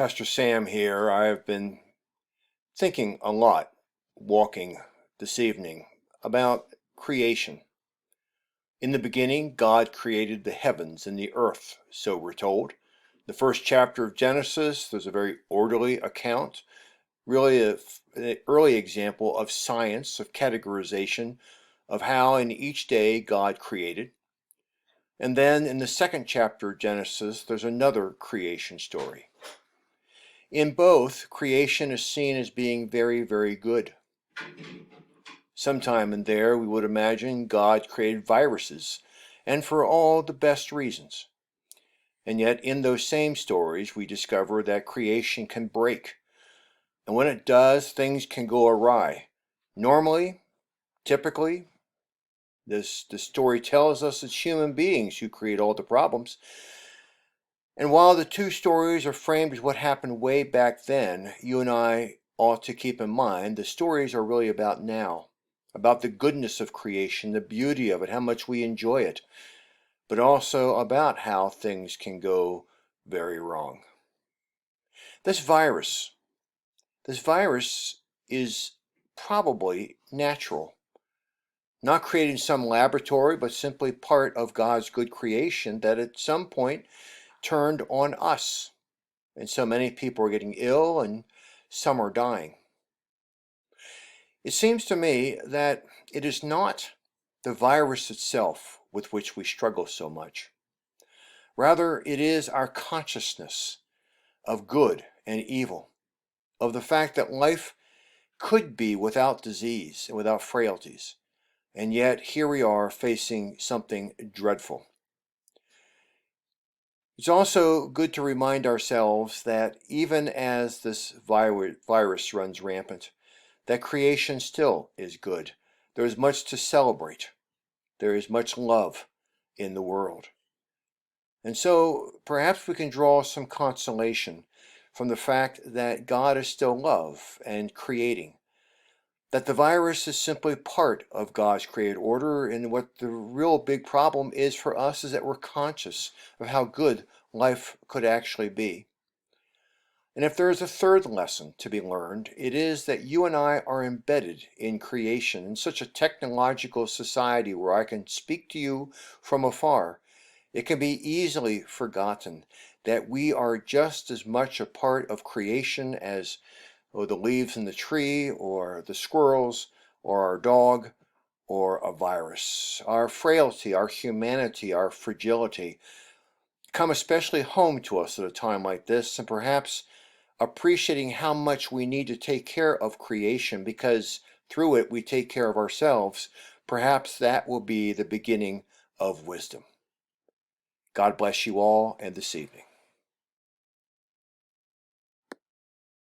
Pastor Sam here. I have been thinking a lot, walking this evening, about creation. In the beginning, God created the heavens and the earth, so we're told. The first chapter of Genesis, there's a very orderly account, really an early example of science, of categorization, of how in each day God created. And then in the second chapter of Genesis, there's another creation story. In both, creation is seen as being very, very good. Sometime in there, we would imagine God created viruses, and for all the best reasons. And yet, in those same stories, we discover that creation can break. And when it does, things can go awry. Normally, typically, the story tells us it's human beings who create all the problems. And while the two stories are framed as what happened way back then, you and I ought to keep in mind the stories are really about now, about the goodness of creation, the beauty of it, how much we enjoy it, but also about how things can go very wrong. This virus is probably natural, not created in some laboratory, but simply part of God's good creation that at some point turned on us. And so many people are getting ill and some are dying. It seems to me that it is not the virus itself with which we struggle so much. Rather, it is our consciousness of good and evil, of the fact that life could be without disease and without frailties. And yet here we are facing something dreadful. It's also good to remind ourselves that even as this virus runs rampant, that creation still is good. There is much to celebrate. There is much love in the world. And so perhaps we can draw some consolation from the fact that God is still love and creating, that the virus is simply part of God's created order, and what the real big problem is for us is that we're conscious of how good life could actually be. And if there is a third lesson to be learned, it is that you and I are embedded in creation in such a technological society where I can speak to you from afar. It can be easily forgotten that we are just as much a part of creation as the leaves in the tree, or the squirrels, or our dog, or a virus. Our frailty, our humanity, our fragility come especially home to us at a time like this, and perhaps appreciating how much we need to take care of creation because through it we take care of ourselves, perhaps that will be the beginning of wisdom. God bless you all and this evening.